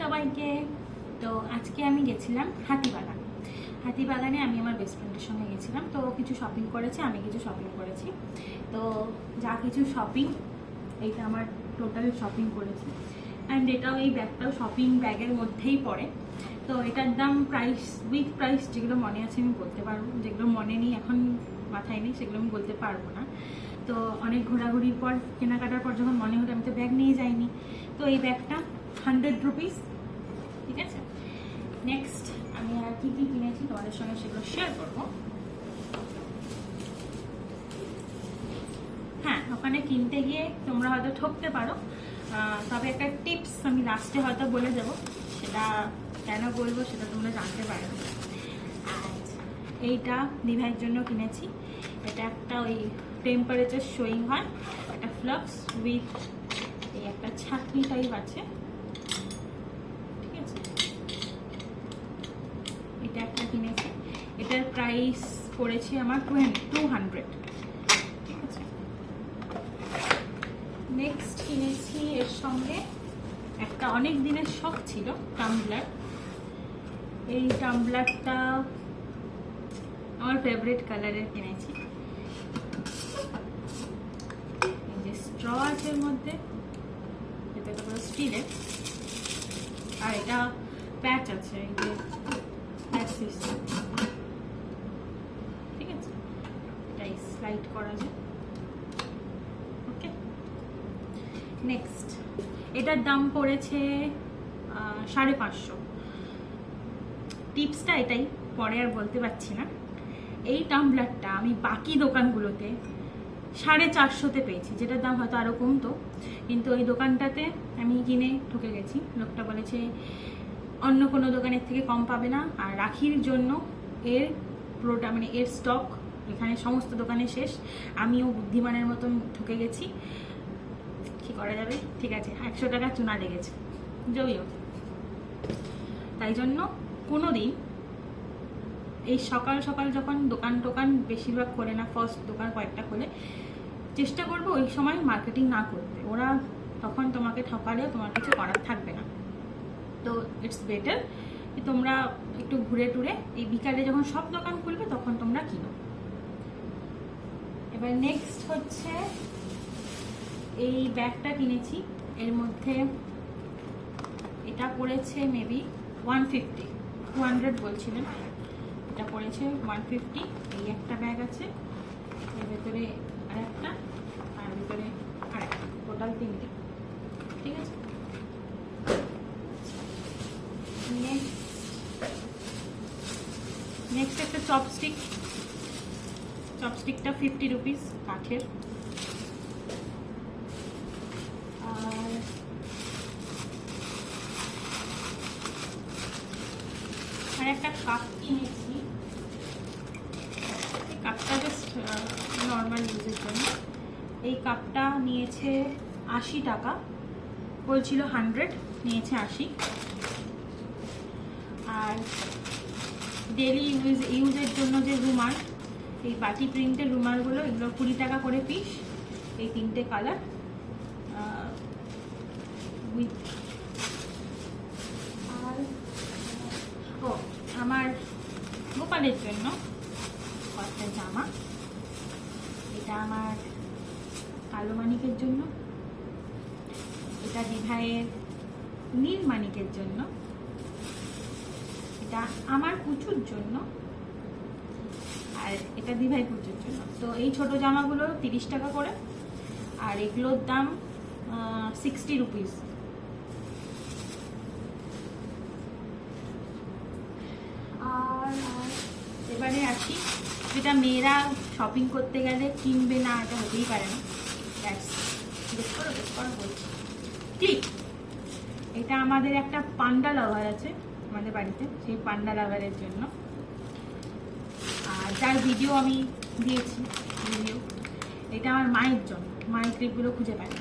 সবাইকে। তো আজকে আমি গেছিলাম হাতিবাগানে আমি আমার বেস্ট ফ্রেন্ডের সঙ্গে গেছিলাম। তো কিছু শপিং করেছি, আমি কিছু শপিং করেছি। তো যা কিছু শপিং, এইটা আমার টোটাল শপিং করেছি। অ্যান্ড এটাও, এই ব্যাগটাও শপিং ব্যাগের মধ্যেই পড়ে। তো এটার দাম প্রাইস, উইথ প্রাইস যেগুলো মনে আছে আমি বলতে পারবো, যেগুলো মনে নেই এখন মাথায় নেই সেগুলো আমি বলতে পারবো না। তো অনেক ঘোরাঘুরির পর, কেনাকাটার পর যখন মনে হলো, আমি তো ব্যাগ নিয়ে যাইনি। তো এই ব্যাগটা 100 রুপিস, ঠিক আছে। নেক্সট আমি আর কি কি কিনেছি তোমাদের সঙ্গে সেগুলো শেয়ার করবো। হ্যাঁ, ওখানে কিনতে গিয়ে তোমরা হয়তো ঠকতে পারো, তবে একটা টিপস আমি লাস্টে হয়তো বলে দেবো, সেটা কেন বলবো সেটা তোমরা জানতে পারবে। এইটা দিভাইয়ের জন্য কিনেছি। এটা একটা ওই টেম্পারেচার শোয়িং হয়, একটা ফ্লাক্স উইথ এই একটা ছাকনি টাইপ আছে, ঠিক আছে। এটা একটা কিনেছি, এটার প্রাইস পড়েছে আমার 200, ঠিক আছে। নেক্সট কিনেছি এর সঙ্গে একটা অনেক দিনের শখ ছিল, টাম্বলার। এই টাম্বলারটা আমার ফেভারিট কালারের কিনেছি। এই যে স্ট্র আছে এর মধ্যে, এটা পুরো স্টিলের, আর এটা প্যাচ আছে, এই যে প্যাচ সিস্টেম, ঠিক আছে। এটাই স্লাইড করা যায়, ওকে। নেক্সট এটার দাম পড়েছে 550। টিপসটা এটাই, পরে আর বলতে পারছি না। এই টাম্বলারটা আমি বাকি দোকানগুলোতে 450-তে পেয়েছি, যেটার দাম হয়তো আরও কমতো, কিন্তু ওই দোকানটাতে আমি কিনে ঠকে গেছি। লোকটা বলেছে অন্য কোনো দোকানের থেকে কম পাবে না, আর রাখির জন্য এর পুরোটা মানে এর স্টক এখানে সমস্ত দোকানে শেষ। আমিও বুদ্ধিমানের মতন ঠকে গেছি, কি করা যাবে, ঠিক আছে। 100 টাকা চুনা লেগেছে, যদিও। তাই জন্য কোনো দিন এই সকাল সকাল যখন দোকান বেশিরভাগ খোলে না, ফার্স্ট দোকান কয়েকটা খোলে, চেষ্টা করবো ওই সময় মার্কেটিং না করতে। ওরা তখন তোমাকে ঠকালেও তোমার কিছু করার থাকবে না। তো ইটস বেটার কি তোমরা একটু ঘুরে টুরে এই বিকালে যখন সব দোকান খুলবে তখন তোমরা কিনো। এবার নেক্সট হচ্ছে এই ব্যাগটা কিনেছি। এর মধ্যে এটা পড়েছে মেবি 150, 200 বলছিলেন, এটা পড়েছে 150। এই একটা ব্যাগ আছে, এর ভেতরে আরেকটা, আর ভেতরে আরেকটা, টোটাল 3টে, ঠিক আছে। নেক্সট একটা চপস্টিকটা 50 রুপিস, কাঠের। আর একটা কাপ কিনেছি। এই কাপটা জাস্ট নর্মাল ইউজের জন্য। এই কাপটা নিয়েছে 80 টাকা, বলছিল 100, নিয়েছে 80। আর ডেলি ইউজের জন্য যে রুমাল, এই বাটি প্রিন্টের রুমালগুলো, এগুলো 20 টাকা করে পিস। এই 3টে কালার উইথ। আর ও, আমার গোপালের জন্য কয়েকটা জামা। এটা আমার কালো মানিকের জন্য, এটা দিভাইয়ের নীল মানিকের জন্য, এটা আমার কুচুর জন্য, আর এটা দিভাই কুচুর জন্য। তো এই ছোট জামাগুলো 30 টাকা করে, আর এগুলোর দাম 60 রুপিস। আর এবারে আসি, যেটা মেয়েরা শপিং করতে গেলে কিনবে না, এটা হতেই পারে না। বেশ করো বলছি, ক্লিপ। এটা আমাদের একটা পান্ডা লাভার আছে আমাদের বাড়িতে, সেই পান্ডা লাভারের জন্য। আর যার ভিডিও আমি দিয়েছি, এটা আমার মায়ের জন্য, মায়ের ক্লিপগুলো খুঁজে পাই।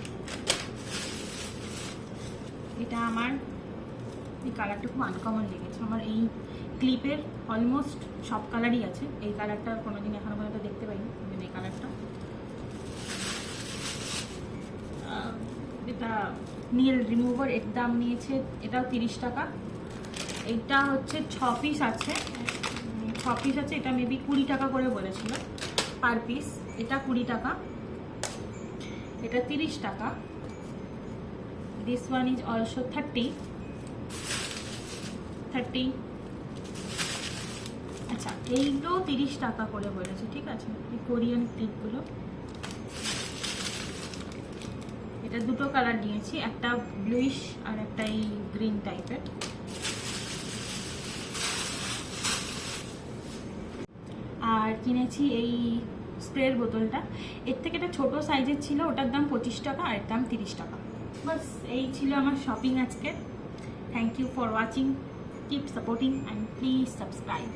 এটা আমার এই কালারটা খুব আনকমন লেগেছে। আমার এই ক্লিপের অলমোস্ট সব কালারই আছে, এই কালারটা কোনোদিন এখনো পর্যন্ত দেখতে পাইনি, এই কালারটা এটা নীল রিমুভার, এর দাম নিয়েছে এটাও 30 টাকা। এটা হচ্ছে 6 পিস আছে, 6 পিস আছে, এটা মেবি 20 টাকা করে বলেছিল পার পিস। এটা 20 টাকা, এটা 30 টাকা। This one is also 30। আচ্ছা, এইগুলো 30 টাকা করে বলেছে, ঠিক আছে। এই কোরিয়ান ক্লিপগুলো, এটা দুটো কালার নিয়েছি, একটা ব্লুইশ আর একটা এই গ্রিন টাইপের। আর কিনেছি এই স্প্রের বোতলটা, এর থেকে এটা ছোট সাইজের ছিল, ওটার দাম 25 টাকা আর এর দাম 30 টাকা। বাস এই ছিল আমার শপিং আজকে। Thank you for watching, keep supporting and please subscribe.